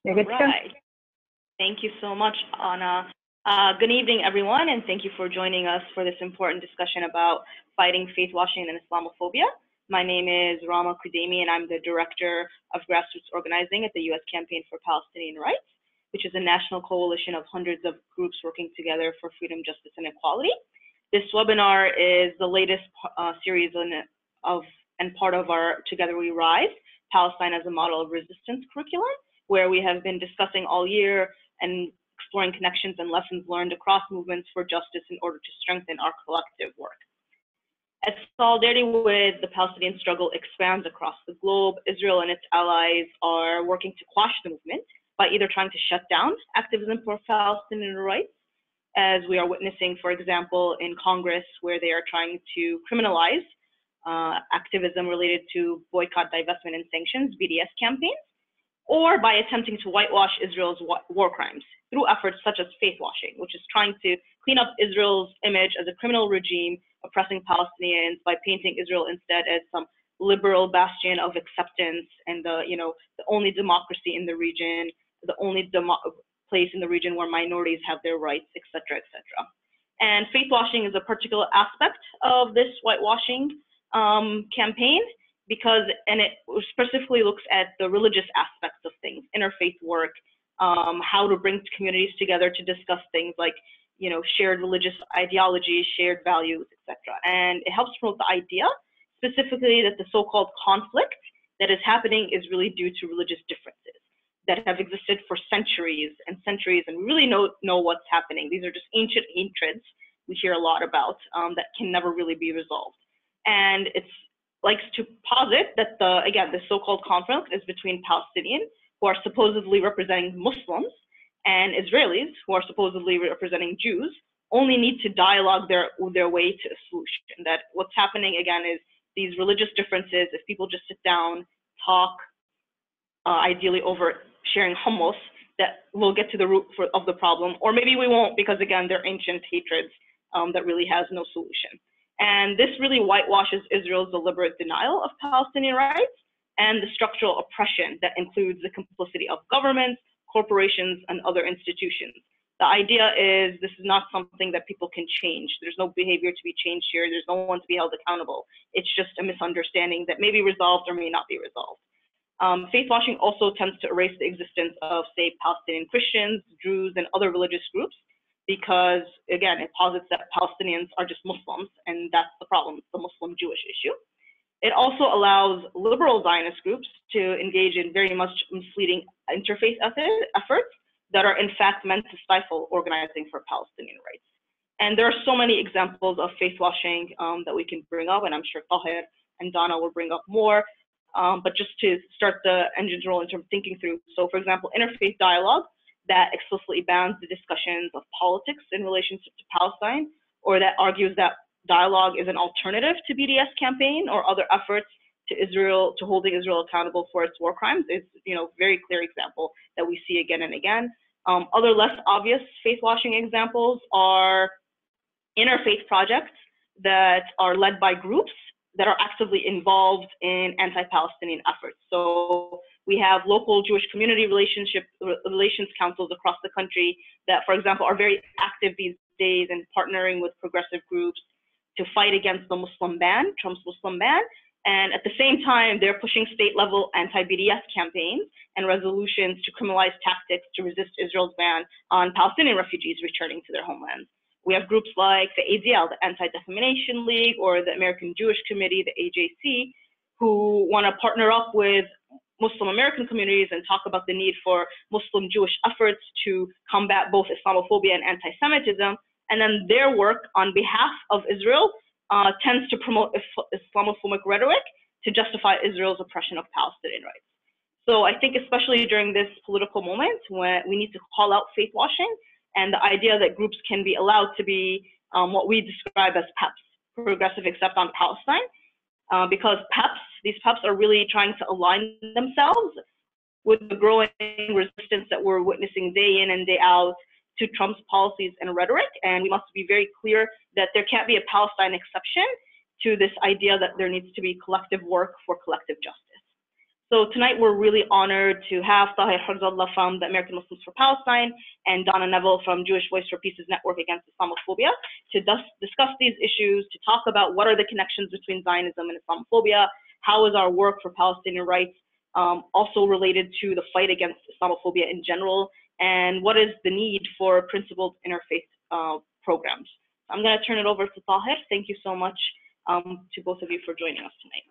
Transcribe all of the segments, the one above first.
You're good to go. Thank you so much, Anna. Good evening, everyone, and thank you for joining us for this important discussion about fighting faith-washing and Islamophobia. My name is Ramah, and I'm the Director of Grassroots Organizing at the U.S. Campaign for Palestinian Rights, which is a national coalition of hundreds of groups working together for freedom, justice, and equality. This webinar is the latest series and part of our Together We Rise, Palestine as a Model of Resistance curriculum, where we have been discussing all year and exploring connections and lessons learned across movements for justice in order to strengthen our collective work. As solidarity with the Palestinian struggle expands across the globe, Israel and its allies are working to quash the movement by either trying to shut down activism for Palestinian rights, as we are witnessing, for example, in Congress, where they are trying to criminalize activism related to boycott, divestment, and sanctions, BDS campaigns, or by attempting to whitewash Israel's war crimes through efforts such as faith-washing, which is trying to clean up Israel's image as a criminal regime oppressing Palestinians by painting Israel instead as some liberal bastion of acceptance and the only democracy in the region, the only place in the region where minorities have their rights, et cetera, et cetera. And faith-washing is a particular aspect of this whitewashing campaign, because it specifically looks at the religious aspects of things, interfaith work, how to bring communities together to discuss things like, shared religious ideology, shared values, etc. And it helps promote the idea, specifically that the so-called conflict that is happening is really due to religious differences that have existed for centuries and centuries, and really know what's happening. These are just ancient hatreds we hear a lot about that can never really be resolved. And it's likes to posit that the so-called conflict is between Palestinians, who are supposedly representing Muslims, and Israelis, who are supposedly representing Jews, only need to dialogue their way to a solution. That what's happening, again, is these religious differences, if people just sit down, talk, ideally over sharing hummus, that we'll get to the root of the problem, or maybe we won't, because again, they're ancient hatreds that really has no solution. And this really whitewashes Israel's deliberate denial of Palestinian rights and the structural oppression that includes the complicity of governments, corporations, and other institutions. The idea is this is not something that people can change. There's no behavior to be changed here. There's no one to be held accountable. It's just a misunderstanding that may be resolved or may not be resolved. Faith-washing also tends to erase the existence of, say, Palestinian Christians, Druze, and other religious groups, because, again, it posits that Palestinians are just Muslims, and that's the problem, the Muslim-Jewish issue. It also allows liberal Zionist groups to engage in very much misleading interfaith efforts that are, in fact, meant to stifle organizing for Palestinian rights. And there are so many examples of faith-washing that we can bring up, and I'm sure Taher and Donna will bring up more. But just to start the engine's role in terms of thinking through. So, for example, interfaith dialogue that explicitly bans the discussions of politics in relationship to Palestine, or that argues that dialogue is an alternative to BDS campaign or other efforts to Israel, to holding Israel accountable for its war crimes, is very clear example that we see again and again. Other less obvious faith-washing examples are interfaith projects that are led by groups that are actively involved in anti-Palestinian efforts. So we have local Jewish community relations councils across the country that, for example, are very active these days in partnering with progressive groups to fight against the Muslim ban, Trump's Muslim ban. And at the same time, they're pushing state-level anti-BDS campaigns and resolutions to criminalize tactics to resist Israel's ban on Palestinian refugees returning to their homelands. We have groups like the ADL, the Anti-Defamation League, or the American Jewish Committee, the AJC, who want to partner up with Muslim American communities and talk about the need for Muslim-Jewish efforts to combat both Islamophobia and anti-Semitism. And then their work on behalf of Israel tends to promote Islamophobic rhetoric to justify Israel's oppression of Palestinian rights. So I think especially during this political moment when we need to call out faith-washing, and the idea that groups can be allowed to be what we describe as PEPs, Progressive Except on Palestine, because these PEPs are really trying to align themselves with the growing resistance that we're witnessing day in and day out to Trump's policies and rhetoric. And we must be very clear that there can't be a Palestine exception to this idea that there needs to be collective work for collective justice. So tonight we're really honored to have Taher Herzallah from the American Muslims for Palestine and Donna Nevel from Jewish Voice for Peace's Network Against Islamophobia to discuss these issues, to talk about what are the connections between Zionism and Islamophobia, how is our work for Palestinian rights also related to the fight against Islamophobia in general, and what is the need for principled interfaith programs. I'm going to turn it over to Taher. Thank you so much to both of you for joining us tonight.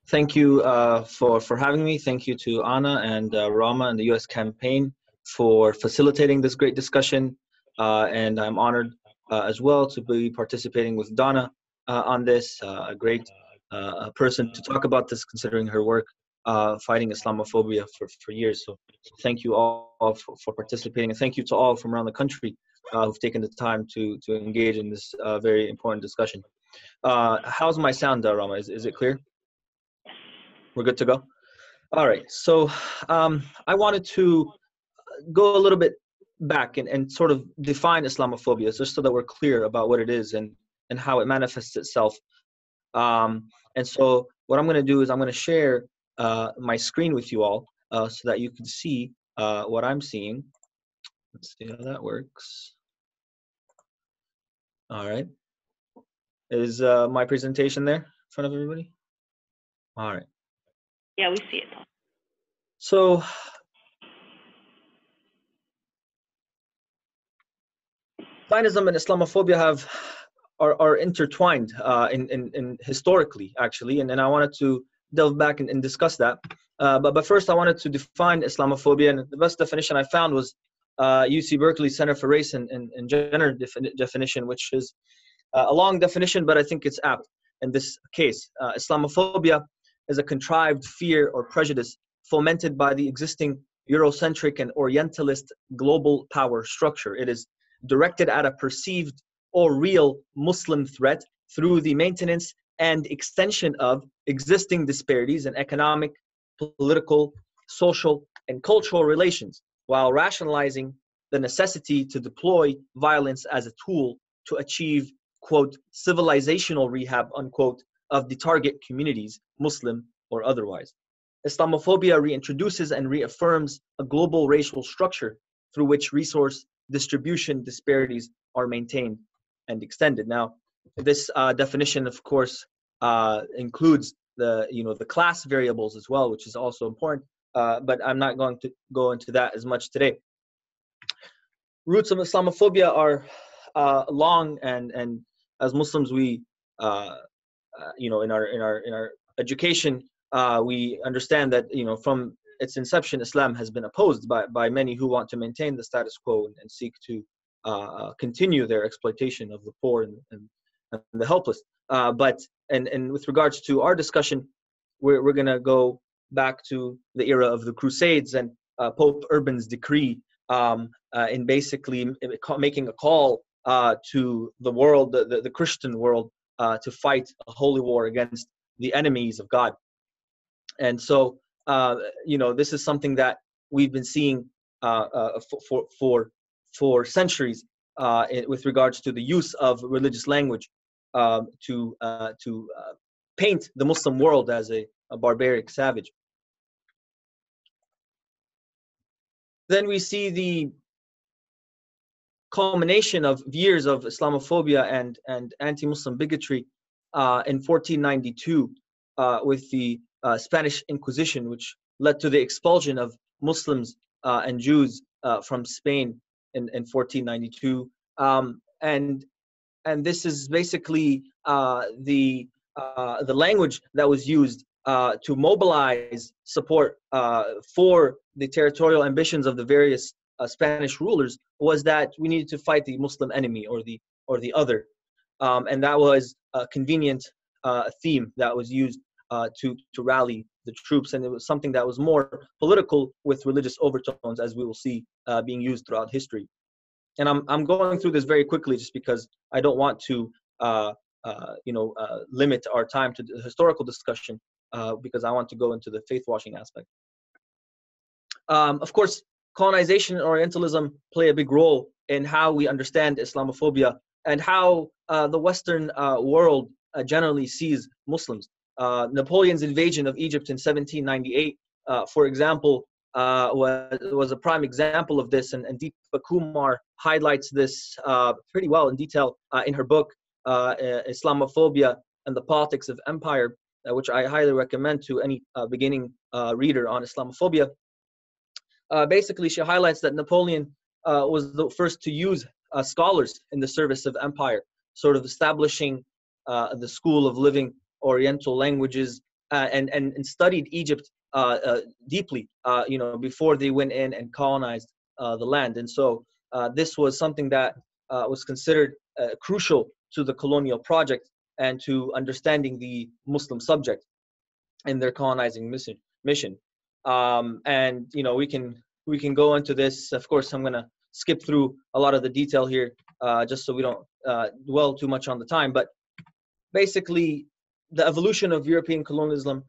Thank you for having me. Thank you to Anna and Ramah and the U.S. campaign for facilitating this great discussion. And I'm honored as well to be participating with Donna on this, a great person to talk about this, considering her work fighting Islamophobia for years. So thank you all for participating, and thank you to all from around the country who've taken the time to engage in this very important discussion. How's my sound, Ramah? Is it clear? We're good to go? All right, so I wanted to go a little bit back and sort of define Islamophobia, just so that we're clear about what it is and how it manifests itself. And so what I'm going to do is I'm going to share my screen with you all so that you can see what I'm seeing. Let's see how that works. All right. Is my presentation there in front of everybody? All right. Yeah, we see it. So Zionism and Islamophobia are intertwined in historically, actually, and I wanted to delve back and discuss that. But first, I wanted to define Islamophobia, and the best definition I found was UC Berkeley Center for Race and Gender definition, which is a long definition, but I think it's apt in this case. Islamophobia is a contrived fear or prejudice fomented by the existing Eurocentric and Orientalist global power structure. It is directed at a perceived or real Muslim threat through the maintenance and extension of existing disparities in economic, political, social, and cultural relations, while rationalizing the necessity to deploy violence as a tool to achieve, quote, civilizational rehab, unquote, of the target communities, Muslim or otherwise. Islamophobia reintroduces and reaffirms a global racial structure through which resource distribution disparities are maintained and extended. Now, this definition, of course, includes the class variables as well, which is also important. But I'm not going to go into that as much today. Roots of Islamophobia are long, and as Muslims, we, in our education, we understand that from its inception, Islam has been opposed by many who want to maintain the status quo and seek to continue their exploitation of the poor and the helpless. But with regards to our discussion, we're going to go back to the era of the Crusades and Pope Urban's decree in basically making a call to the world, the Christian world, to fight a holy war against the enemies of God. And so, this is something that we've been seeing for centuries with regards to the use of religious language to paint the Muslim world as a barbaric savage. Then we see the culmination of years of Islamophobia and anti-Muslim bigotry in 1492 with the Spanish Inquisition, which led to the expulsion of Muslims and Jews from Spain in 1492. And this is basically the language that was used to mobilize support for the territorial ambitions of the various Spanish rulers, was that we needed to fight the Muslim enemy or the other, and that was a convenient theme that was used to rally the troops, and it was something that was more political with religious overtones, as we will see being used throughout history. And I'm going through this very quickly just because I don't want to limit our time to the historical discussion because I want to go into the faith-washing aspect. Of course, colonization and Orientalism play a big role in how we understand Islamophobia and how the Western world generally sees Muslims. Napoleon's invasion of Egypt in 1798, for example, was a prime example of this, and Deepa Kumar highlights this pretty well in detail in her book, Islamophobia and the Politics of Empire, which I highly recommend to any beginning reader on Islamophobia. Basically, she highlights that Napoleon was the first to use scholars in the service of empire, sort of establishing the school of living Oriental languages, and studied Egypt deeply, before they went in and colonized the land. And so this was something that was considered crucial to the colonial project and to understanding the Muslim subject in their colonizing mission. And we can go into this. Of course, I'm gonna skip through a lot of the detail here, just so we don't dwell too much on the time. But basically, the evolution of European colonialism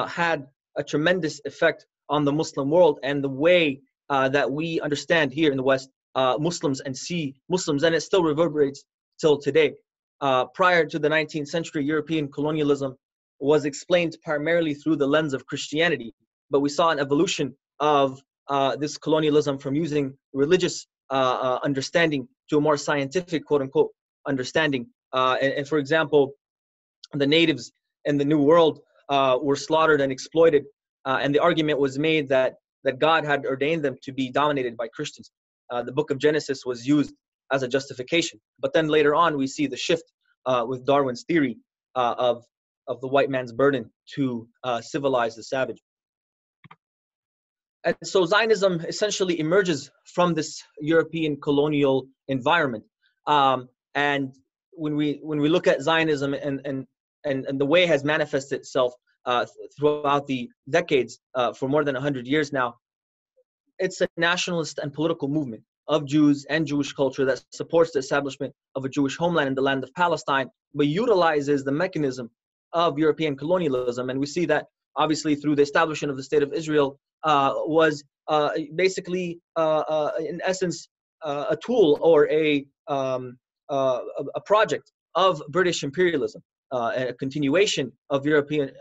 had a tremendous effect on the Muslim world and the way that we understand here in the West Muslims and see Muslims, and it still reverberates till today. Prior to the 19th century, European colonialism was explained primarily through the lens of Christianity, but we saw an evolution of this colonialism from using religious understanding to a more scientific, quote-unquote, understanding. And for example, the natives in the New World were slaughtered and exploited, and the argument was made that God had ordained them to be dominated by Christians. The book of Genesis was used as a justification. But then later on, we see the shift with Darwin's theory of the white man's burden to civilize the savage. And so Zionism essentially emerges from this European colonial environment. And when we look at Zionism and the way it has manifested itself throughout the decades, for more than 100 years now, it's a nationalist and political movement of Jews and Jewish culture that supports the establishment of a Jewish homeland in the land of Palestine, but utilizes the mechanism of European colonialism. And we see that obviously through the establishment of the State of Israel was basically, in essence, a tool or a project of British imperialism, a continuation of European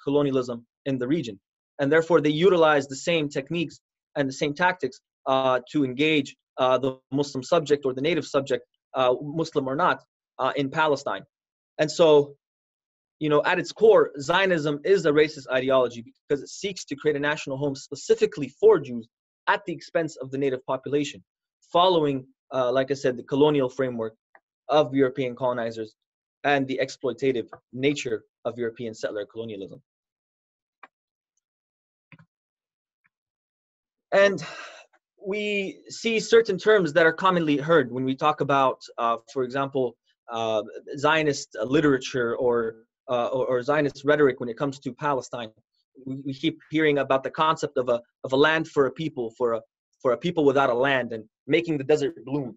colonialism in the region. And therefore, they utilize the same techniques and the same tactics to engage the Muslim subject or the native subject, Muslim or not, in Palestine. And so, at its core, Zionism is a racist ideology because it seeks to create a national home specifically for Jews at the expense of the native population, following, like I said, the colonial framework of European colonizers and the exploitative nature of European settler colonialism. And we see certain terms that are commonly heard when we talk about, for example, Zionist literature or Zionist rhetoric when it comes to Palestine. We keep hearing about the concept of a land for a people, for a people without a land, and making the desert bloom,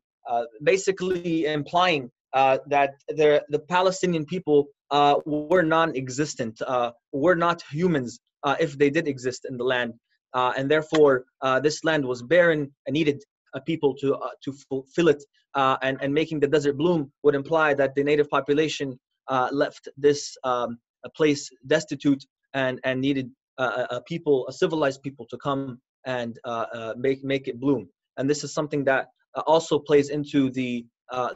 basically implying that the Palestinian people were non-existent, were not humans if they did exist in the land. And therefore, this land was barren and needed people to fulfill it. And making the desert bloom would imply that the native population left this place destitute and needed a civilized people to come and make it bloom. And this is something that also plays into the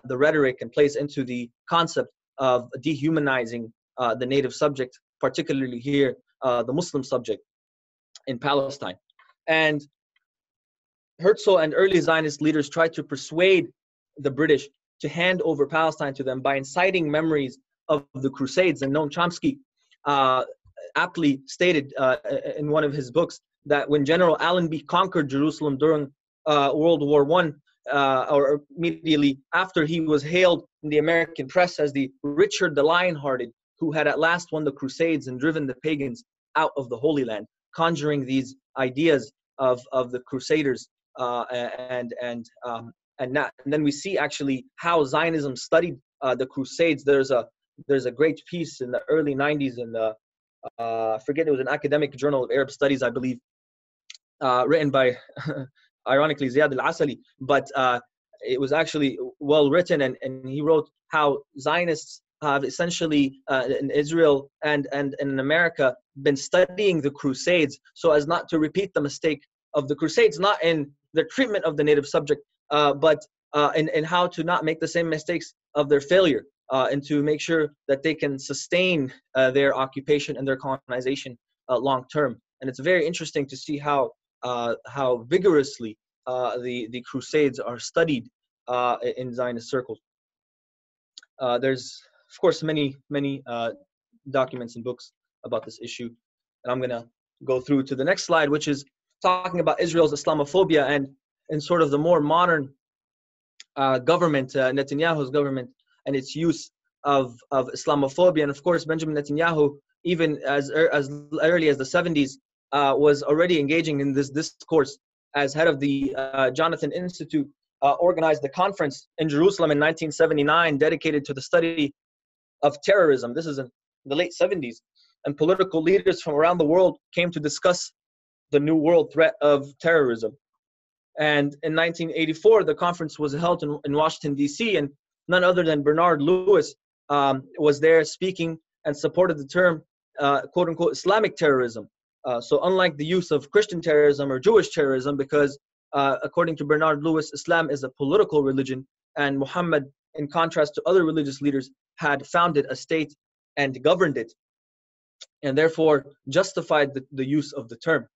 rhetoric and plays into the concept of dehumanizing the native subject, particularly here, the Muslim subject in Palestine. And Herzl and early Zionist leaders tried to persuade the British to hand over Palestine to them by inciting memories of the Crusades. And Noam Chomsky aptly stated in one of his books that when General Allenby conquered Jerusalem during World War I, or immediately after, he was hailed in the American press as the Richard the Lionhearted, who had at last won the Crusades and driven the pagans out of the Holy Land, conjuring these ideas of the Crusaders, and then we see actually how Zionism studied the Crusades. There's a great piece in the early 90s in the I forget, it was an academic journal of Arab studies, I believe, written by ironically Ziad al-Asali, but it was actually well written, and he wrote how Zionists have essentially in Israel and in America been studying the Crusades so as not to repeat the mistake of the Crusades, not in their treatment of the native subject, but in how to not make the same mistakes of their failure, and to make sure that they can sustain their occupation and their colonization long term. And it's very interesting to see how vigorously the Crusades are studied in Zionist circles. There's, of course, many documents and books about this issue, and I'm going to go through to the next slide, which is talking about Israel's Islamophobia and sort of the more modern government, Netanyahu's government, and its use of Islamophobia. And of course, Benjamin Netanyahu, even as early as the 70s, was already engaging in this discourse as head of the Jonathan Institute, organized the conference in Jerusalem in 1979 dedicated to the study of terrorism. This is in the late 70s. And political leaders from around the world came to discuss the new world threat of terrorism. And in 1984, the conference was held in Washington, D.C., and none other than Bernard Lewis was there speaking and supported the term, quote unquote, Islamic terrorism. So unlike the use of Christian terrorism or Jewish terrorism, because according to Bernard Lewis, Islam is a political religion, and Muhammad, in contrast to other religious leaders, had founded a state and governed it, and therefore justified the use of the term.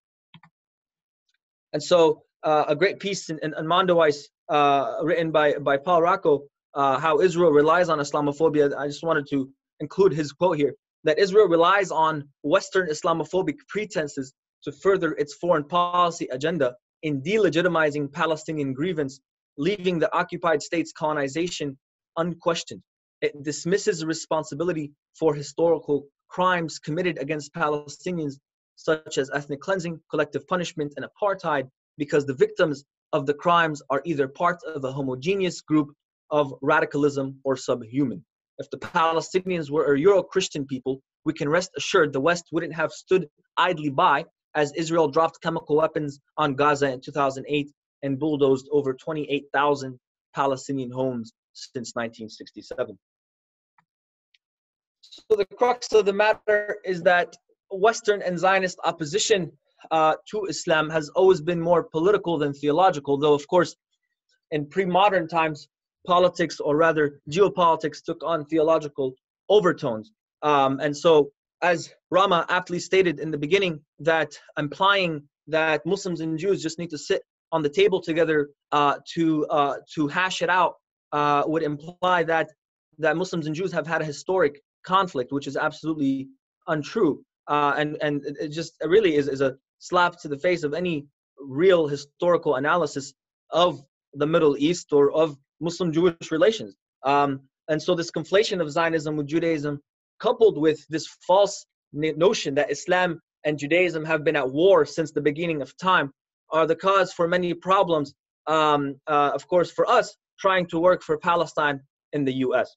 And so a great piece in Mondoweiss, written by Paul Rocco, how Israel relies on Islamophobia. I just wanted to include his quote here, that Israel relies on Western Islamophobic pretenses to further its foreign policy agenda in delegitimizing Palestinian grievance, leaving the occupied state's colonization unquestioned. It dismisses responsibility for historical crimes committed against Palestinians, such as ethnic cleansing, collective punishment, and apartheid, because the victims of the crimes are either part of a homogeneous group of radicalism or subhuman. If the Palestinians were a Euro-Christian people, we can rest assured the West wouldn't have stood idly by as Israel dropped chemical weapons on Gaza in 2008 and bulldozed over 28,000 Palestinian homes since 1967. So the crux of the matter is that Western and Zionist opposition to Islam has always been more political than theological, though of course in pre-modern times politics, or rather geopolitics, took on theological overtones. And so, as Ramah aptly stated in the beginning, that implying that Muslims and Jews just need to sit on the table together to hash it out would imply that Muslims and Jews have had a historic conflict, which is absolutely untrue. And it just really is a slap to the face of any real historical analysis of the Middle East or of Muslim-Jewish relations. And so this conflation of Zionism with Judaism, coupled with this false notion that Islam and Judaism have been at war since the beginning of time, are the cause for many problems, of course, for us trying to work for Palestine in the US.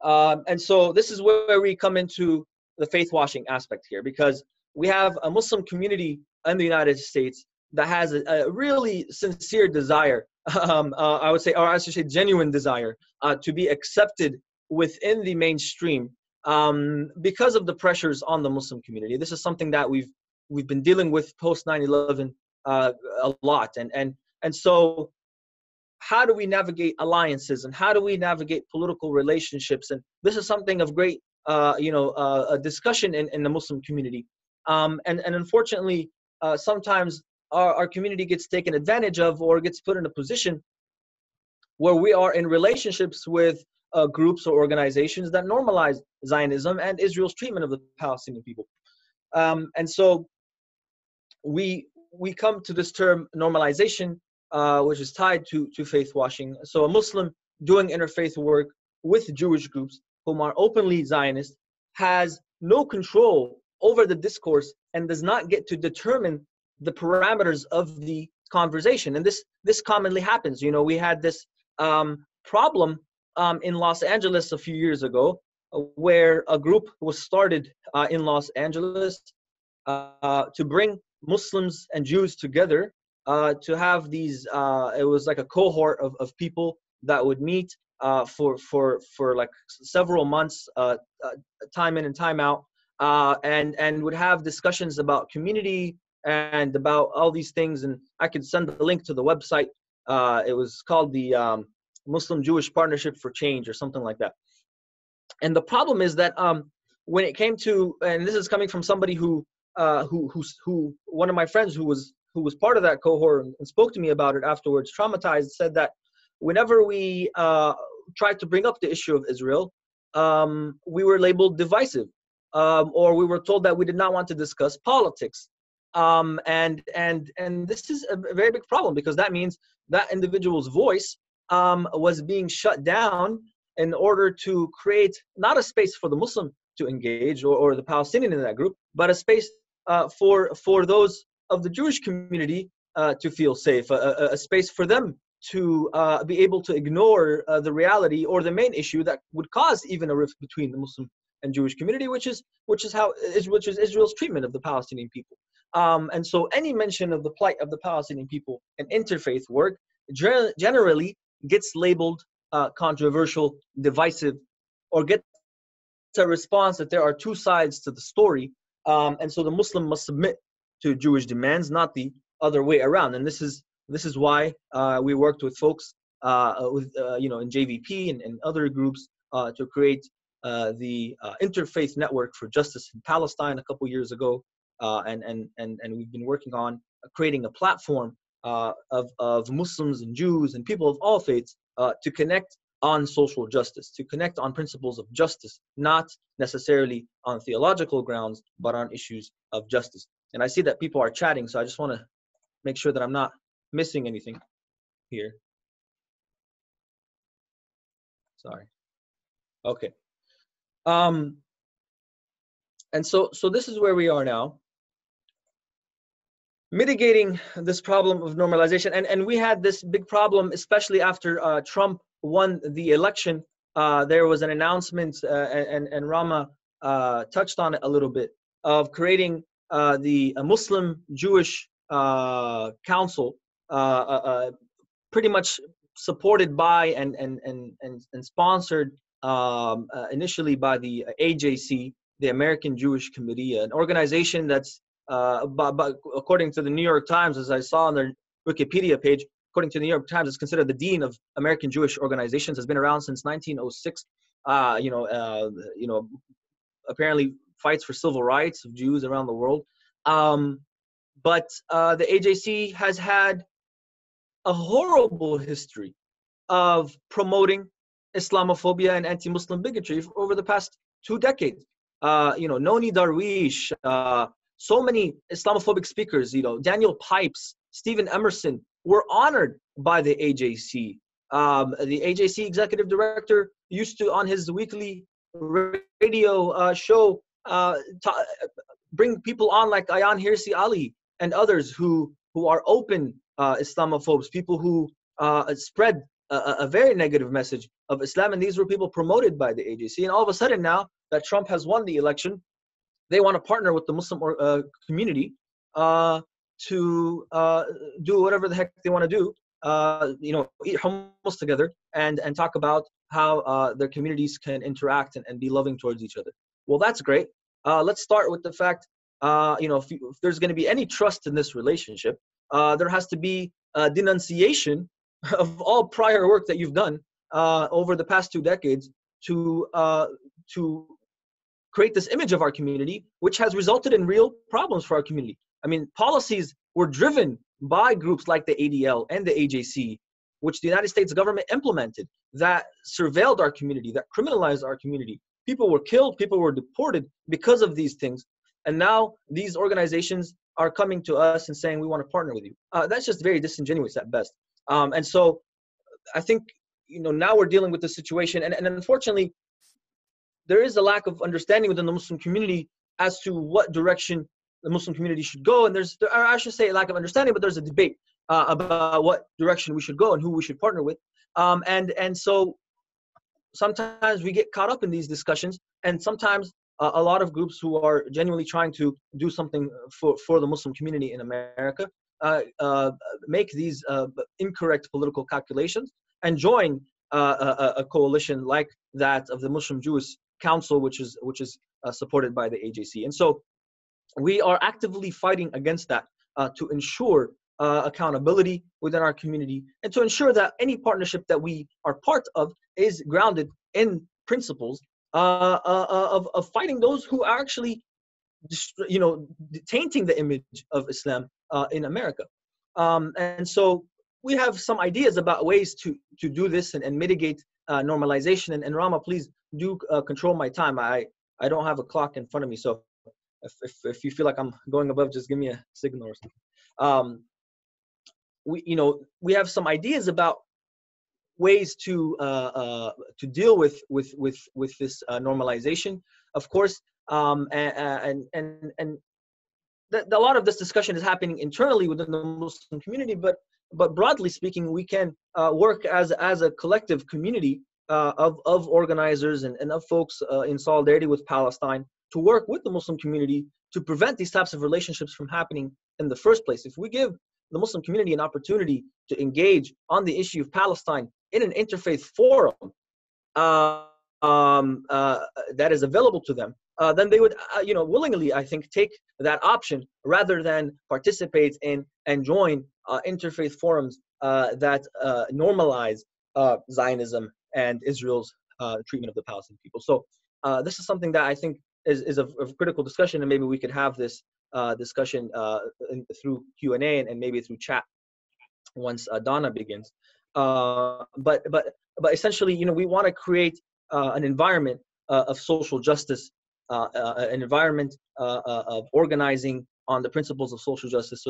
And so this is where we come into the faith-washing aspect here, because we have a Muslim community in the United States that has a really sincere desire, I would say, or I should say genuine desire, to be accepted within the mainstream because of the pressures on the Muslim community. This is something that we've been dealing with post 9/11 a lot, and so how do we navigate alliances, and how do we navigate political relationships? And this is something of great a discussion in the Muslim community, and unfortunately sometimes our community gets taken advantage of, or gets put in a position where we are in relationships with groups or organizations that normalize Zionism and Israel's treatment of the Palestinian people. And so we come to this term normalization, which is tied to faith washing. So a Muslim doing interfaith work with Jewish groups whom are openly Zionist has no control over the discourse and does not get to determine the parameters of the conversation. And this commonly happens. You know, we had this problem in Los Angeles a few years ago, where a group was started in Los Angeles to bring Muslims and Jews together to have these, it was like a cohort of people that would meet for like several months, time in and time out, and would have discussions about community and about all these things. And I could send the link to the website. It was called the Muslim-Jewish Partnership for Change or something like that. And the problem is that when it came to, and this is coming from somebody who one of my friends who was part of that cohort and spoke to me about it afterwards, traumatized, said that whenever we tried to bring up the issue of Israel, we were labeled divisive, or we were told that we did not want to discuss politics. And this is a very big problem, because that means that individual's voice was being shut down in order to create not a space for the Muslim to engage, or the Palestinian in that group, but a space for those of the Jewish community to feel safe, a space for them to be able to ignore the reality or the main issue that would cause even a rift between the Muslim and Jewish community, which is Israel's treatment of the Palestinian people. And so any mention of the plight of the Palestinian people in interfaith work generally gets labeled controversial, divisive, or gets a response that there are two sides to the story, and so the Muslim must submit to Jewish demands, not the other way around. And this is why we worked with folks in JVP and other groups to create the Interfaith Network for Justice in Palestine a couple years ago, and we've been working on creating a platform of Muslims and Jews and people of all faiths to connect on social justice, to connect on principles of justice, not necessarily on theological grounds, but on issues of justice. And I see that people are chatting, so I just want to make sure that I'm not missing anything here. Sorry. Okay. And so this is where we are now. Mitigating this problem of normalization, and we had this big problem, especially after Trump won the election. There was an announcement, and Ramah touched on it a little bit, of creating the Muslim-Jewish Council, pretty much supported by and sponsored initially by the AJC, the American Jewish Committee, an organization that's but according to the New York Times, as I saw on their Wikipedia page, according to the New York Times, is considered the dean of American Jewish organizations, has been around since 1906. Apparently fights for civil rights of Jews around the world. But the AJC has had a horrible history of promoting Islamophobia and anti-Muslim bigotry over the past 2 decades. Noni Darwish, so many Islamophobic speakers, Daniel Pipes, Stephen Emerson, were honored by the AJC. The AJC executive director used to, on his weekly radio show, bring people on like Ayaan Hirsi Ali and others who are open Islamophobes, people who spread a very negative message of Islam, and these were people promoted by the AJC. And all of a sudden now that Trump has won the election, they want to partner with the Muslim community to do whatever the heck they want to do, eat hummus together and talk about how their communities can interact and be loving towards each other. Well, that's great. Let's start with the fact, if there's going to be any trust in this relationship, there has to be a denunciation of all prior work that you've done over the past 2 decades to create this image of our community, which has resulted in real problems for our community. I mean, policies were driven by groups like the ADL and the AJC, which the United States government implemented, that surveilled our community, that criminalized our community. People were killed, people were deported because of these things. And now these organizations are coming to us and saying, we want to partner with you. That's just very disingenuous at best. And so I think, now we're dealing with this situation. And unfortunately, there is a lack of understanding within the Muslim community as to what direction the Muslim community should go. And I should say a lack of understanding, but there's a debate about what direction we should go and who we should partner with. And so sometimes we get caught up in these discussions, and sometimes a lot of groups who are genuinely trying to do something for the Muslim community in America make these incorrect political calculations and join a coalition like that of the Muslim Jewish Council, which is supported by the AJC. And so we are actively fighting against that to ensure accountability within our community, and to ensure that any partnership that we are part of is grounded in principles of fighting those who are actually, tainting the image of Islam in America. And so we have some ideas about ways to do this and mitigate normalization. And Ramah, please do control my time. I don't have a clock in front of me, so if you feel like I'm going above, just give me a signal or something. We have some ideas about ways to deal with this normalization, of course, and a lot of this discussion is happening internally within the Muslim community, but broadly speaking, we can work as a collective community of organizers and of folks in solidarity with Palestine to work with the Muslim community to prevent these types of relationships from happening in the first place. If we give the Muslim community an opportunity to engage on the issue of Palestine in an interfaith forum that is available to them, then they would, willingly, I think, take that option rather than participate in and join interfaith forums that normalize Zionism and Israel's treatment of the Palestinian people. So this is something that I think is of critical discussion, and maybe we could have this discussion through Q&A and maybe through chat once Donna begins. But essentially, we want to create an environment of social justice, an environment of organizing on the principles of social justice,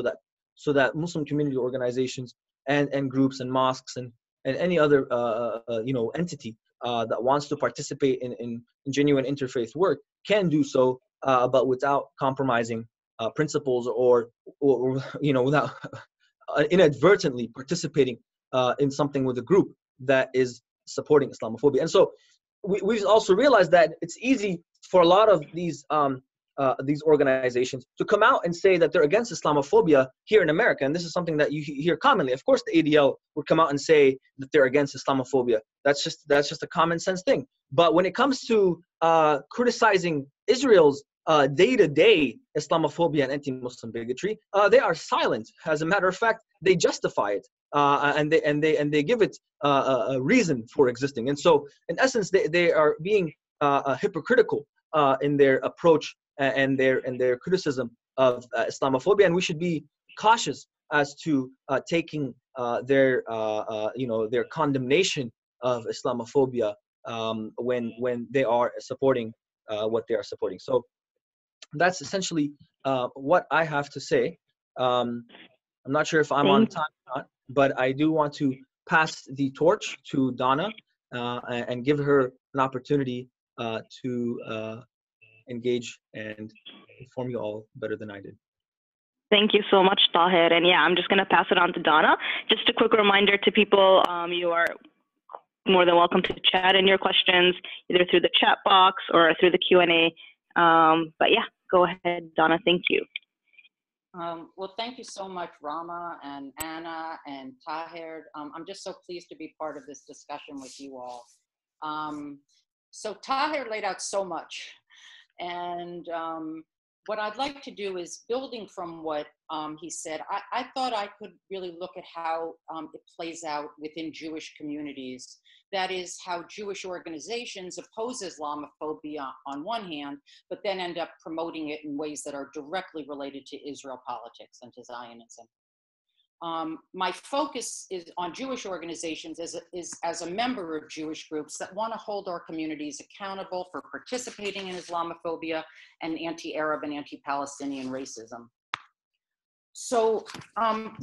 so that Muslim community organizations and groups and mosques and any other entity that wants to participate in genuine interfaith work can do so, but without compromising principles or without inadvertently participating in something with a group that is supporting Islamophobia. And so we've also realized that it's easy for a lot of these organizations to come out and say that they're against Islamophobia here in America. And this is something that you hear commonly. Of course, the ADL would come out and say that they're against Islamophobia. That's just a common sense thing. But when it comes to criticizing Israel's day-to-day Islamophobia and anti-Muslim bigotry, they are silent. As a matter of fact, they justify it and they give it a reason for existing. And so, in essence, they are being hypocritical in their approach and their criticism of Islamophobia, and we should be cautious as to taking their condemnation of Islamophobia when they are supporting what they are supporting. So that's essentially what I have to say. I'm not sure if I'm on time or not, but I do want to pass the torch to Donna and give her an opportunity to engage and inform you all better than I did. Thank you so much, Taher. And yeah, I'm just going to pass it on to Donna. Just a quick reminder to people, you are more than welcome to chat in your questions, either through the chat box or through the Q&A. But yeah, go ahead, Donna. Thank you. Well, thank you so much, Ramah and Anna and Taher. I'm just so pleased to be part of this discussion with you all. So Taher laid out so much. And what I'd like to do is, building from what he said, I thought I could really look at how it plays out within Jewish communities. That is, how Jewish organizations oppose Islamophobia on one hand, but then end up promoting it in ways that are directly related to Israel politics and to Zionism. My focus is on Jewish organizations as a member of Jewish groups that want to hold our communities accountable for participating in Islamophobia and anti-Arab and anti-Palestinian racism. So,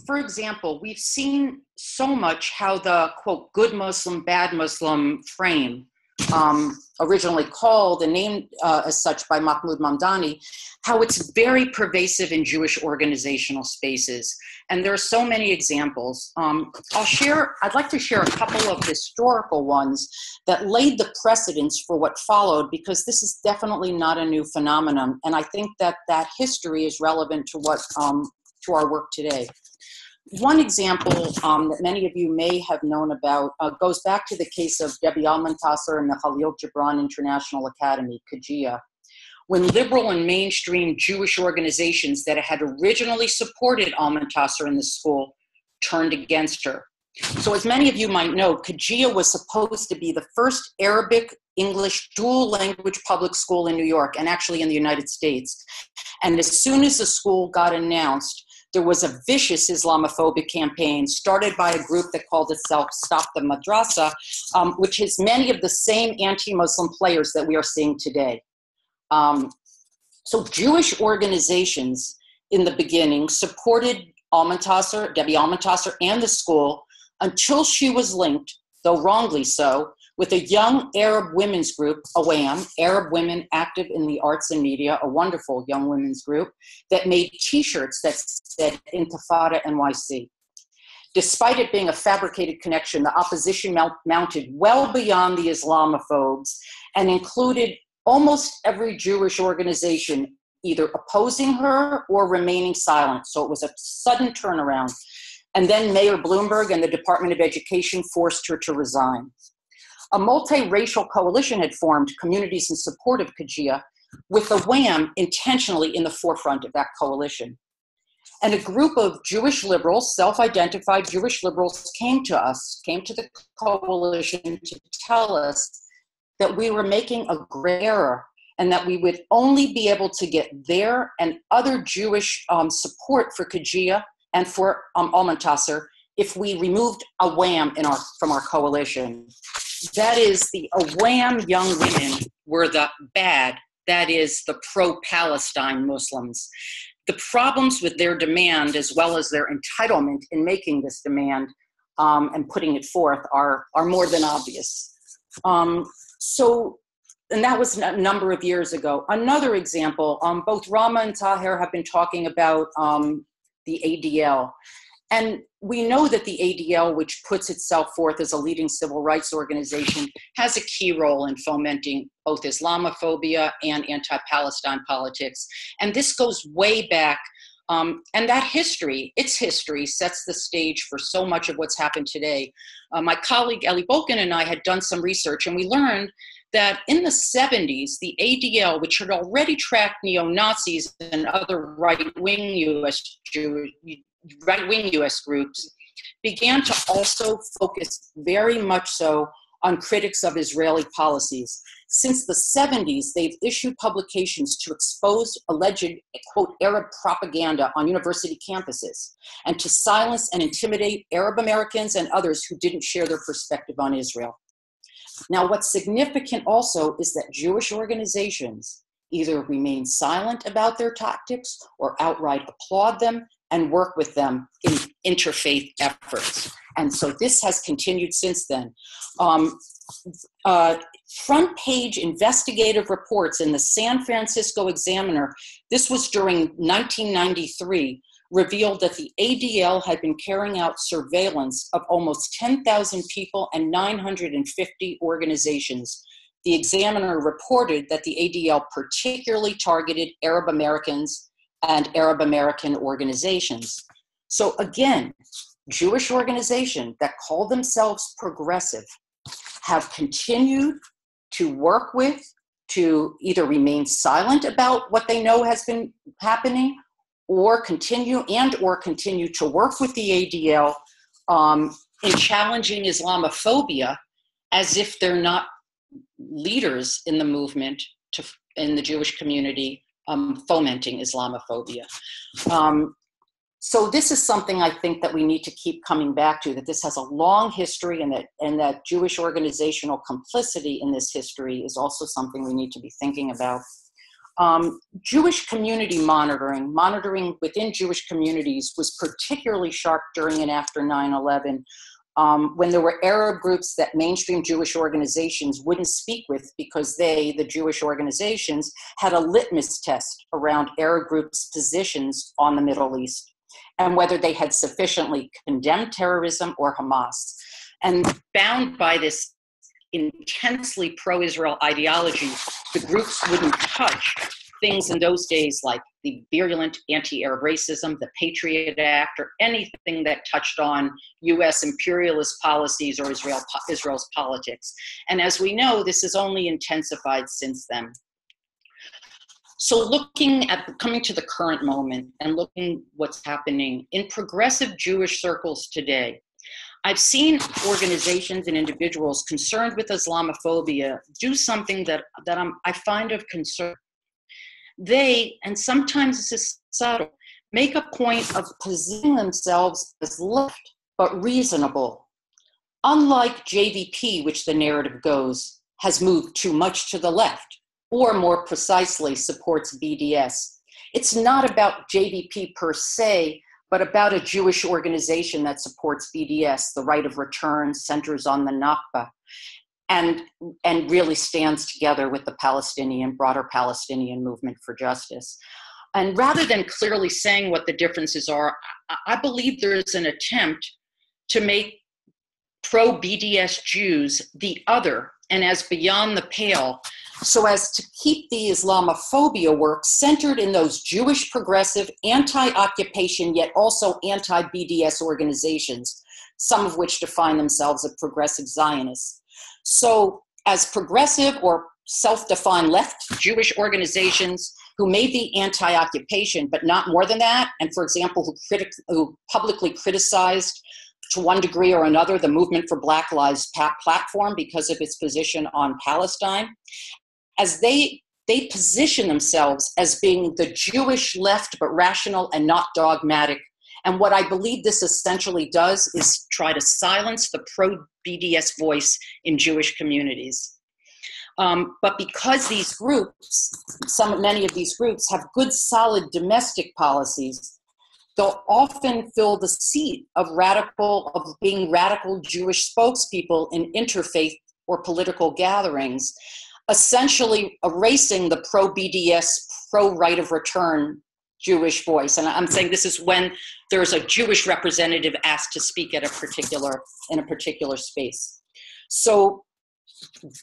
for example, we've seen so much how the, quote, good Muslim, bad Muslim frame, originally called and named as such by Mahmoud Mamdani, how it's very pervasive in Jewish organizational spaces. And there are so many examples. I'd like to share a couple of historical ones that laid the precedents for what followed, because this is definitely not a new phenomenon. And I think that that history is relevant to what, to our work today. One example that many of you may have known about goes back to the case of Debbie Almontasser and the Khalil Gibran International Academy, KJIA, when liberal and mainstream Jewish organizations that had originally supported Almontasser in the school turned against her. So as many of you might know, KJIA was supposed to be the first Arabic English dual language public school in New York, and actually in the United States. And as soon as the school got announced, there was a vicious Islamophobic campaign started by a group that called itself Stop the Madrasa, which has many of the same anti-Muslim players that we are seeing today. So Jewish organizations in the beginning supported Debbie Almontasser and the school until she was linked, though wrongly so, with a young Arab women's group, AWAM, Arab Women Active in the Arts and Media, a wonderful young women's group that made t-shirts that said Intifada NYC. Despite it being a fabricated connection, the opposition mounted well beyond the Islamophobes and included almost every Jewish organization either opposing her or remaining silent. So it was a sudden turnaround. And then Mayor Bloomberg and the Department of Education forced her to resign. A multiracial coalition had formed, communities in support of KJIA, with the WAM intentionally in the forefront of that coalition. And a group of Jewish liberals, self-identified Jewish liberals, came to the coalition to tell us that we were making a great error and that we would only be able to get their and other Jewish support for KJIA and for Almontasser if we removed AWAM from our coalition. That is, the AWAM young women were the bad, that is, the pro-Palestine Muslims. The problems with their demand, as well as their entitlement in making this demand and putting it forth, are more than obvious. And that was a number of years ago. Another example, both Ramah and Taher have been talking about the ADL. And we know that the ADL, which puts itself forth as a leading civil rights organization, has a key role in fomenting both Islamophobia and anti-Palestine politics. And this goes way back. And that history, its history, sets the stage for so much of what's happened today. My colleague Ellie Bolkin and I had done some research, and we learned that in the 70s, the ADL, which had already tracked neo-Nazis and other right-wing US groups, began to also focus very much so on critics of Israeli policies. Since the 70s, they've issued publications to expose alleged, quote, Arab propaganda on university campuses and to silence and intimidate Arab Americans and others who didn't share their perspective on Israel. Now, what's significant also is that Jewish organizations either remain silent about their tactics or outright applaud them and work with them in interfaith efforts. And so this has continued since then. Front page investigative reports in the San Francisco Examiner, this was during 1993, revealed that the ADL had been carrying out surveillance of almost 10,000 people and 950 organizations. The Examiner reported that the ADL particularly targeted Arab Americans and Arab American organizations. So again, Jewish organizations that call themselves progressive have continued to work with, to either remain silent about what they know has been happening, or continue to work with the ADL in challenging Islamophobia as if they're not leaders in the movement in the Jewish community fomenting Islamophobia. So this is something I think that we need to keep coming back to, that this has a long history and that Jewish organizational complicity in this history is also something we need to be thinking about. Jewish community monitoring within Jewish communities was particularly sharp during and after 9/11, when there were Arab groups that mainstream Jewish organizations wouldn't speak with because they, the Jewish organizations, had a litmus test around Arab groups' positions on the Middle East and whether they had sufficiently condemned terrorism or Hamas. And bound by this intensely pro-Israel ideology, the groups wouldn't touch things in those days like the virulent anti-Arab racism, the Patriot Act, or anything that touched on US imperialist policies or Israel's politics. And as we know, this has only intensified since then. So coming to the current moment and looking what's happening in progressive Jewish circles today, I've seen organizations and individuals concerned with Islamophobia do something that I find of concern. They, and sometimes this is subtle, make a point of positioning themselves as left but reasonable. Unlike JVP, which the narrative goes, has moved too much to the left, or more precisely, supports BDS. It's not about JVP per se, but about a Jewish organization that supports BDS, the right of return, centers on the Nakba, and really stands together with the broader Palestinian movement for justice. And rather than clearly saying what the differences are, I believe there is an attempt to make pro-BDS Jews the other and as beyond the pale, so as to keep the Islamophobia work centered in those Jewish progressive, anti-occupation, yet also anti-BDS organizations, some of which define themselves as progressive Zionists. So as progressive or self-defined left Jewish organizations who may be anti-occupation, but not more than that, and for example, who publicly criticized to one degree or another the Movement for Black Lives platform because of its position on Palestine, as they position themselves as being the Jewish left, but rational and not dogmatic. And what I believe this essentially does is try to silence the pro-BDS voice in Jewish communities. But because these groups, many of these groups have good, solid domestic policies, they'll often fill the seat of being radical Jewish spokespeople in interfaith or political gatherings, essentially erasing the pro-BDS, pro-right of return Jewish voice. And I'm saying this is when there's a Jewish representative asked to speak at in a particular space. So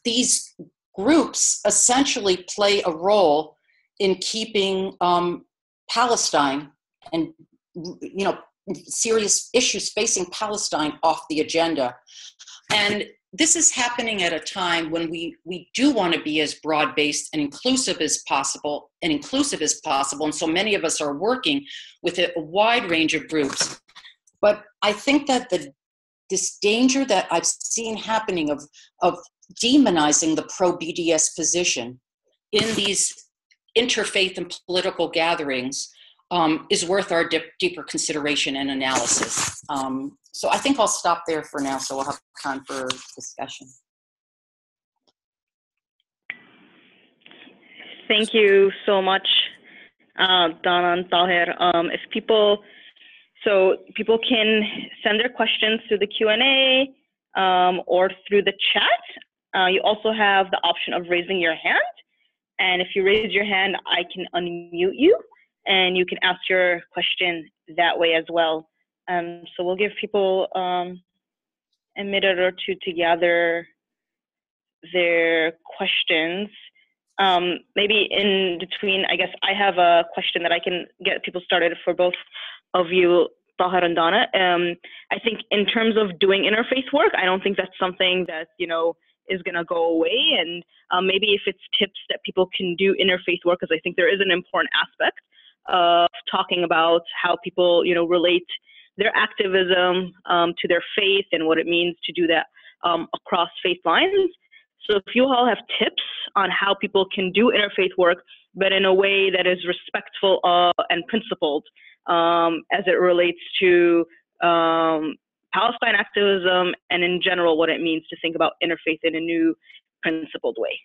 these groups essentially play a role in keeping Palestine and serious issues facing Palestine off the agenda. And this is happening at a time when we do want to be as broad-based and inclusive as possible. And so many of us are working with a wide range of groups. But I think that this danger that I've seen happening of demonizing the pro-BDS position in these interfaith and political gatherings is worth our deeper consideration and analysis. So I think I'll stop there for now, so we'll have time for discussion. Thank you so much, Donna and Taher. If people can send their questions through the Q&A or through the chat. You also have the option of raising your hand. And if you raise your hand, I can unmute you and you can ask your question that way as well. So we'll give people a minute or two to gather their questions. Maybe in between, I guess I have a question that I can get people started for both of you, Taher and Donna. I think in terms of doing interfaith work, I don't think that's something that, is gonna go away. And maybe if it's tips that people can do interfaith work, because I think there is an important aspect of talking about how people, relate their activism to their faith and what it means to do that across faith lines. So if you all have tips on how people can do interfaith work, but in a way that is respectful and principled as it relates to Palestine activism and in general what it means to think about interfaith in a new principled way.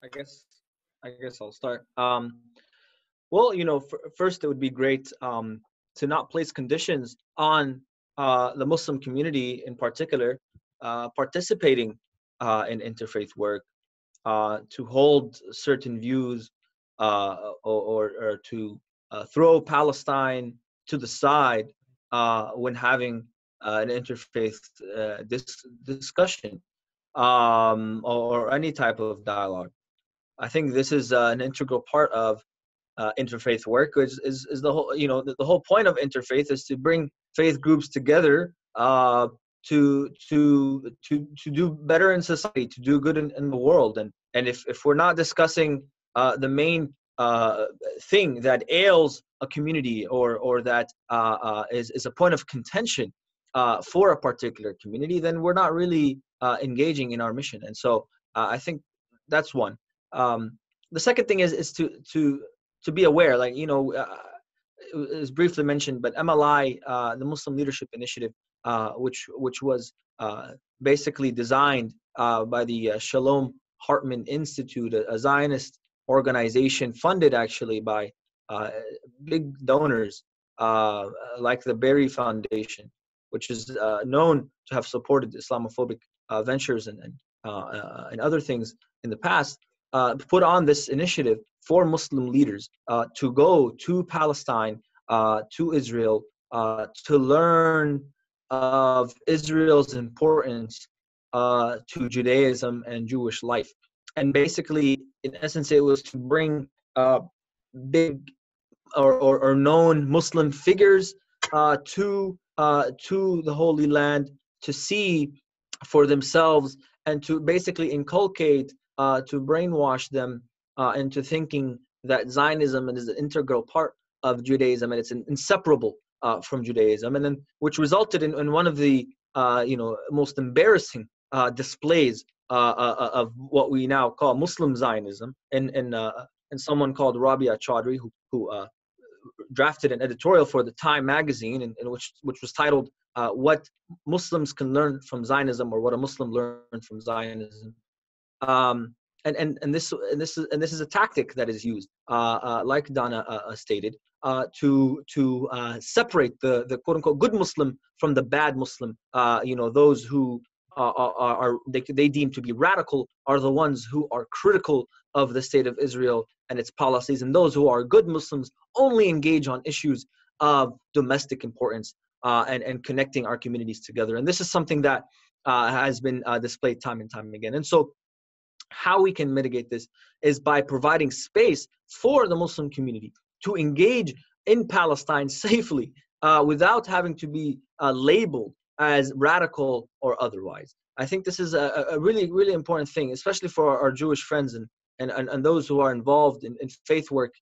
I guess I'll start. Well, first it would be great to not place conditions on the Muslim community in particular participating in interfaith work, to hold certain views or to throw Palestine to the side when having an interfaith discussion or any type of dialogue. I think this is an integral part of interfaith work. Is the whole, you know, the whole point of interfaith is to bring faith groups together to do better in society, to do good in the world. And if we're not discussing the main thing that ails a community or that is a point of contention for a particular community, then we're not really engaging in our mission. And so I think that's one. The second thing is to be aware, like, you know, it was briefly mentioned, but MLI, the Muslim Leadership Initiative, which was basically designed by the Shalom Hartman Institute, a Zionist organization funded actually by big donors like the Berry Foundation, which is known to have supported Islamophobic ventures and other things in the past, put on this initiative for Muslim leaders to go to Palestine, to Israel, to learn of Israel's importance to Judaism and Jewish life. And basically, in essence, it was to bring big or known Muslim figures to the Holy Land to see for themselves and to basically inculcate, to brainwash them into thinking that Zionism is an integral part of Judaism and it's inseparable from Judaism, and then which resulted in one of the most embarrassing displays of what we now call Muslim Zionism, and someone called Rabia Chaudhry who drafted an editorial for the Time magazine, in which was titled "What Muslims Can Learn from Zionism" or "What a Muslim Learned from Zionism." And this is a tactic that is used, like Donna stated, to separate the quote unquote good Muslim from the bad Muslim. Those who they deem to be radical are the ones who are critical of the state of Israel and its policies, and those who are good Muslims only engage on issues of domestic importance and connecting our communities together. And this is something that has been displayed time and time again. And so how we can mitigate this is by providing space for the Muslim community to engage in Palestine safely without having to be labeled as radical or otherwise. I think this is a really, really important thing, especially for our Jewish friends and those who are involved in faith work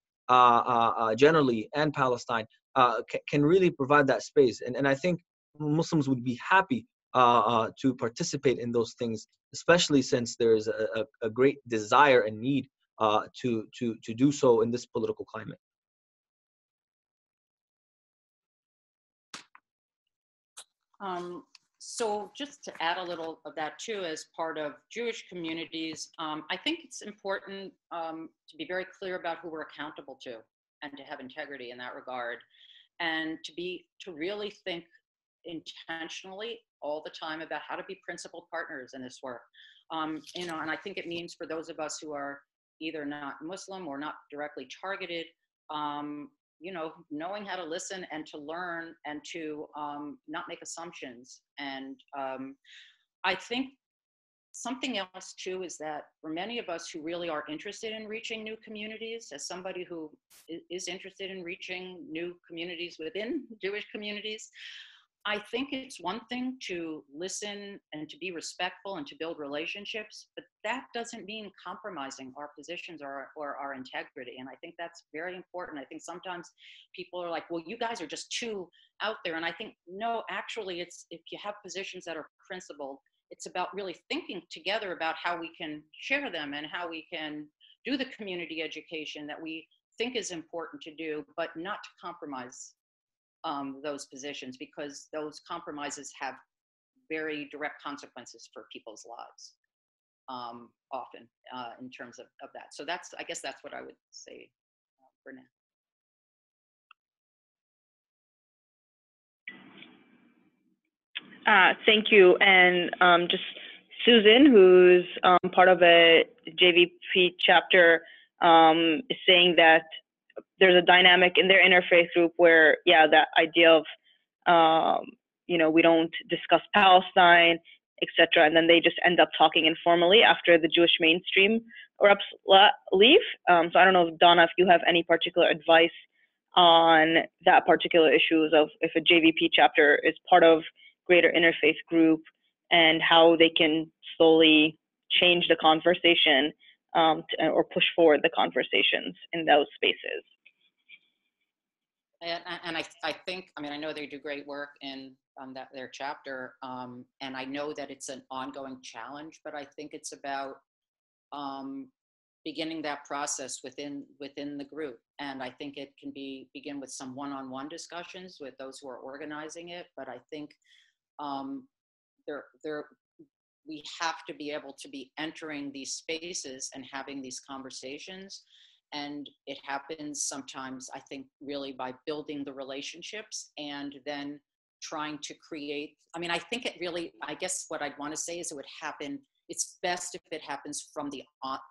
generally, and Palestine can really provide that space. And I think Muslims would be happy to participate in those things, especially since there is a great desire and need to do so in this political climate. So just to add a little of that too, as part of Jewish communities, I think it's important to be very clear about who we're accountable to and to have integrity in that regard, and to really think intentionally all the time about how to be principled partners in this work. And I think it means for those of us who are either not Muslim or not directly targeted, knowing how to listen and to learn and to not make assumptions. And I think something else too is that for many of us who really are interested in reaching new communities, as somebody who is interested in reaching new communities within Jewish communities, I think it's one thing to listen and to be respectful and to build relationships, but that doesn't mean compromising our positions or our integrity. And I think that's very important. I think sometimes people are like, well, you guys are just too out there. And I think, no, actually, it's if you have positions that are principled, it's about really thinking together about how we can share them and how we can do the community education that we think is important to do, but not to compromise those positions, because those compromises have very direct consequences for people's lives, often in terms of that. So I guess that's what I would say for now. Thank you. And just Susan, who's part of a JVP chapter, is saying that there's a dynamic in their interfaith group where, yeah, that idea of we don't discuss Palestine, etc. And then they just end up talking informally after the Jewish mainstream reps leave. So I don't know, Donna, if you have any particular advice on that particular issues of if a JVP chapter is part of greater interfaith group and how they can slowly change the conversation or push forward the conversations in those spaces. And I think, I mean, I know they do great work in their chapter, and I know that it's an ongoing challenge, but I think it's about beginning that process within the group. And I think it can begin with some one-on-one discussions with those who are organizing it, but I think we have to be able to be entering these spaces and having these conversations. And it happens sometimes, I think, really by building the relationships and then trying to create, I mean, I think it really, I guess what I'd want to say is it would happen, it's best if it happens from the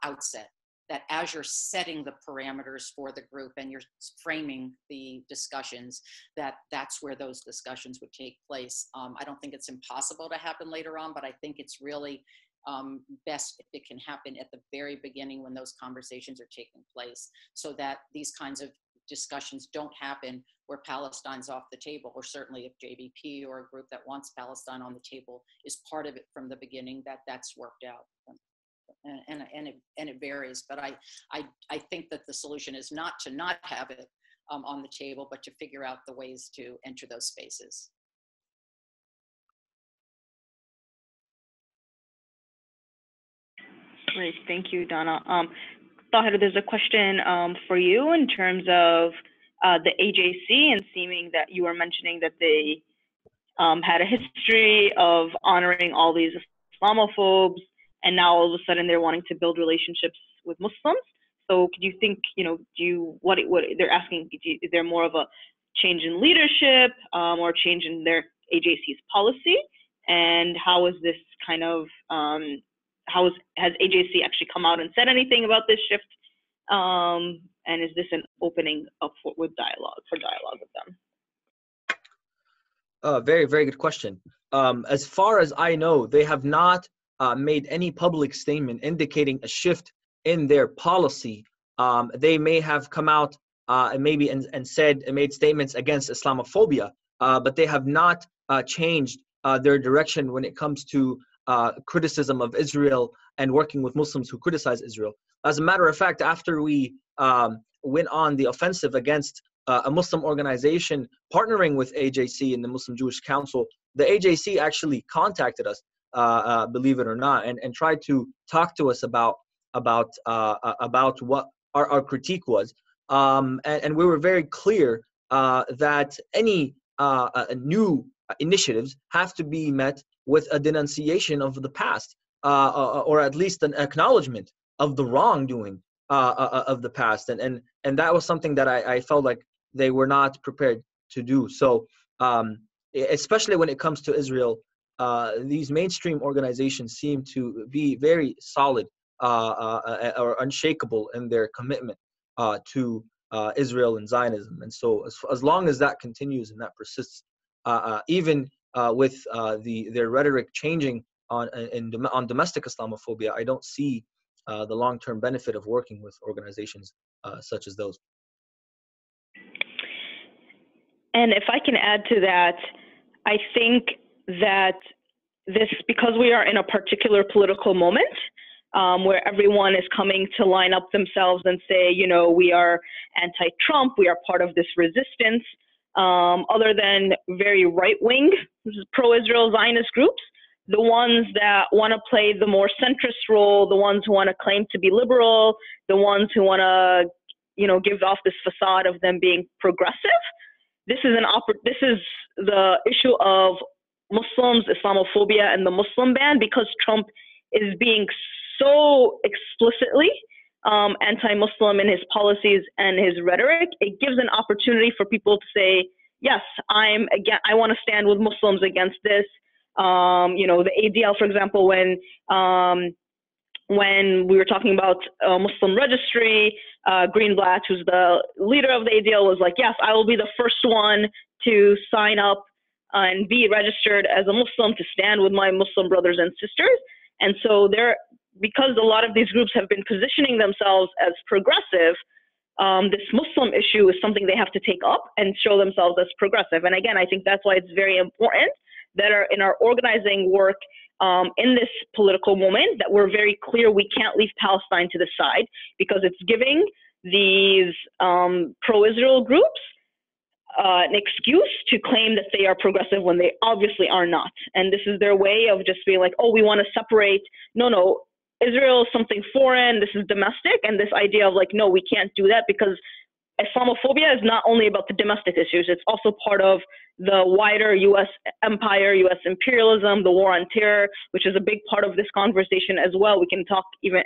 outset, that as you're setting the parameters for the group and you're framing the discussions, that's where those discussions would take place. I don't think it's impossible to happen later on, but I think it's really best if it can happen at the very beginning when those conversations are taking place, so that these kinds of discussions don't happen where Palestine's off the table, or certainly if JVP or a group that wants Palestine on the table is part of it from the beginning, that's worked out. And it varies, but I think that the solution is not to not have it on the table, but to figure out the ways to enter those spaces. Great, thank you, Donna. Taher, there's a question for you in terms of the AJC, and seeming that you were mentioning that they had a history of honoring all these Islamophobes, and now all of a sudden they're wanting to build relationships with Muslims. So could you think, what they're asking, is there more of a change in leadership or change in their AJC's policy? And how is this kind of, has AJC actually come out and said anything about this shift? And is this an opening up for dialogue with them? Very, very good question. As far as I know, they have not made any public statement indicating a shift in their policy. They may have come out and made statements against Islamophobia, but they have not changed their direction when it comes to criticism of Israel and working with Muslims who criticize Israel. As a matter of fact, after we went on the offensive against a Muslim organization partnering with AJC and the Muslim Jewish Council, the AJC actually contacted us, believe it or not, and tried to talk to us about what our critique was. And we were very clear that any new initiatives have to be met with a denunciation of the past, or at least an acknowledgement of the wrongdoing of the past. And that was something that I felt like they were not prepared to do. So especially when it comes to Israel, these mainstream organizations seem to be very solid or unshakable in their commitment to Israel and Zionism. And so as long as that continues and that persists, even with their rhetoric changing on domestic Islamophobia, I don't see the long-term benefit of working with organizations such as those. And if I can add to that, I think that this, because we are in a particular political moment where everyone is coming to line up themselves and say, we are anti-Trump, we are part of this resistance, other than very right-wing pro-Israel Zionist groups, the ones that want to play the more centrist role, the ones who want to claim to be liberal, the ones who want to, give off this facade of them being progressive. This is the issue of Muslims, Islamophobia, and the Muslim ban, because Trump is being so explicitly anti-Muslim in his policies and his rhetoric. It gives an opportunity for people to say, yes, I want to stand with Muslims against this. The ADL, for example, when we were talking about Muslim registry, Greenblatt, who's the leader of the ADL, was like, yes, I will be the first one to sign up and be registered as a Muslim to stand with my Muslim brothers and sisters. And so because a lot of these groups have been positioning themselves as progressive, this Muslim issue is something they have to take up and show themselves as progressive. And again, I think that's why it's very important that in our organizing work in this political moment, that we're very clear we can't leave Palestine to the side, because it's giving these pro-Israel groups an excuse to claim that they are progressive when they obviously are not. And this is their way of just being like, oh, we want to separate. No, Israel is something foreign, this is domestic, and this idea of like, no, we can't do that, because Islamophobia is not only about the domestic issues, it's also part of the wider U.S. empire, U.S. imperialism, the war on terror, which is a big part of this conversation as well. We can talk even,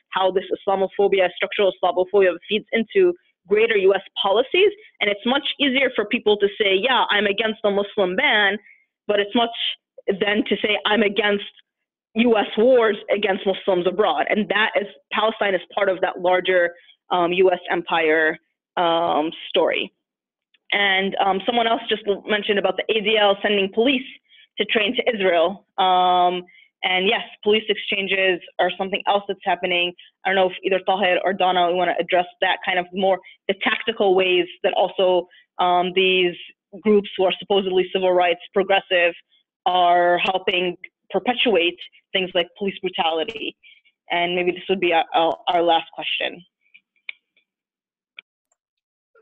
how this Islamophobia, structural Islamophobia feeds into greater U.S. policies. And it's much easier for people to say, yeah, I'm against the Muslim ban, but it's much than to say I'm against U.S. wars against Muslims abroad. And Palestine is part of that larger U.S. empire story. And someone else just mentioned about the ADL sending police to train to Israel. And yes, police exchanges are something else that's happening. I don't know if either Taher or Donna want to address that kind of more the tactical ways that also these groups who are supposedly civil rights progressive are helping perpetuate things like police brutality. And maybe this would be our last question.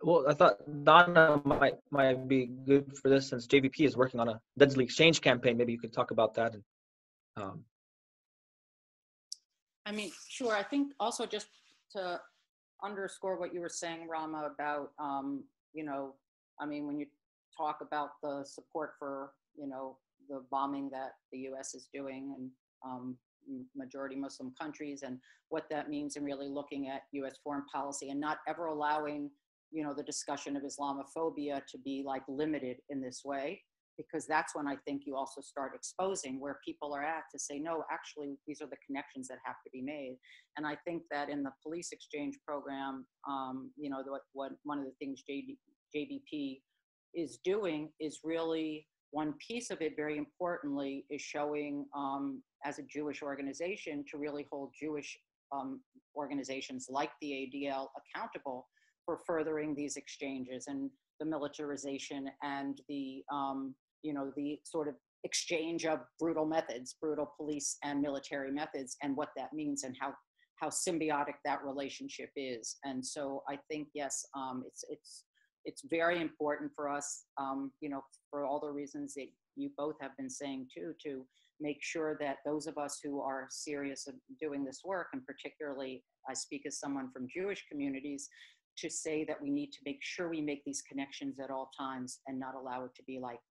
Well, I thought Donna might be good for this, since JVP is working on a deadly exchange campaign. Maybe you could talk about that. I mean, sure. I think also just to underscore what you were saying, Ramah, about, when you talk about the support for, the bombing that the U.S. is doing in majority Muslim countries, and what that means, and really looking at U.S. foreign policy and not ever allowing, the discussion of Islamophobia to be like limited in this way, because that's when I think you also start exposing where people are at, to say, no, actually, these are the connections that have to be made. And I think that in the police exchange program, what one of the things JVP is doing is really, one piece of it, very importantly, is showing as a Jewish organization to really hold Jewish organizations like the ADL accountable for furthering these exchanges and the militarization and the the sort of exchange of brutal methods, brutal police and military methods, and what that means, and how symbiotic that relationship is. And so I think, yes, it's very important for us, for all the reasons that you both have been saying too, to make sure that those of us who are serious of doing this work, and particularly I speak as someone from Jewish communities, to say that we need to make sure we make these connections at all times and not allow it to be like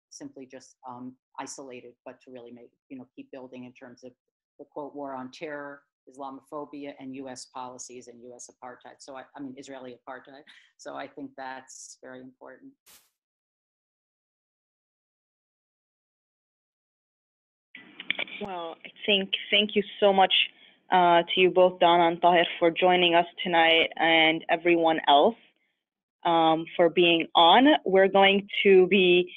simply just isolated, but to really make, keep building in terms of the quote, war on terror, Islamophobia, and U.S. policies and U.S. apartheid. So I mean, Israeli apartheid. So I think that's very important. Well, thank you so much to you both, Donna and Taher, for joining us tonight, and everyone else for being on. We're going to be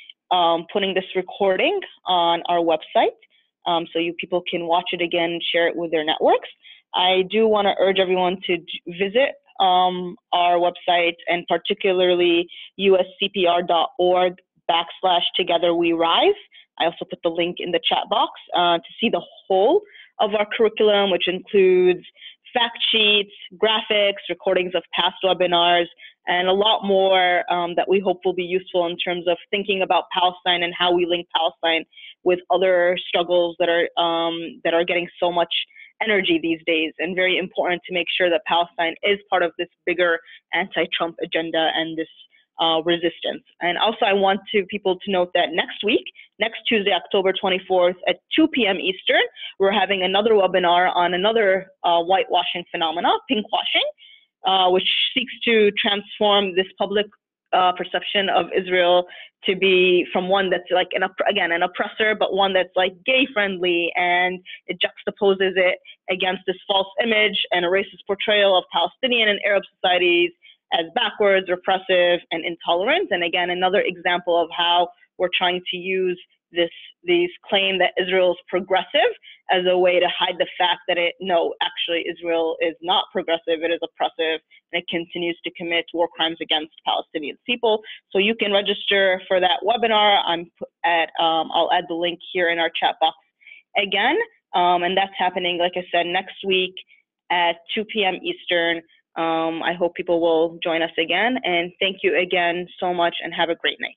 putting this recording on our website, so you people can watch it again and share it with their networks. I do want to urge everyone to visit our website, and particularly uscpr.org/togetherwerise. I also put the link in the chat box to see the whole of our curriculum, which includes fact sheets, graphics, recordings of past webinars, and a lot more that we hope will be useful in terms of thinking about Palestine and how we link Palestine with other struggles that are getting so much energy these days, and very important to make sure that Palestine is part of this bigger anti-Trump agenda and this resistance. And also I want people to note that next Tuesday, October 24th at 2 p.m. Eastern, we're having another webinar on another whitewashing phenomena, pinkwashing, which seeks to transform this public perception of Israel to be from one that's like an oppressor, but one that's like gay friendly, and it juxtaposes it against this false image and a racist portrayal of Palestinian and Arab societies as backwards, repressive, and intolerant. And again, another example of how we're trying to use these claim that Israel is progressive as a way to hide the fact that no, actually Israel is not progressive, it is oppressive, and it continues to commit war crimes against Palestinian people. So you can register for that webinar. I'll add the link here in our chat box again. And that's happening, like I said, next week at 2 p.m. Eastern. I hope people will join us again. And thank you again so much and have a great night.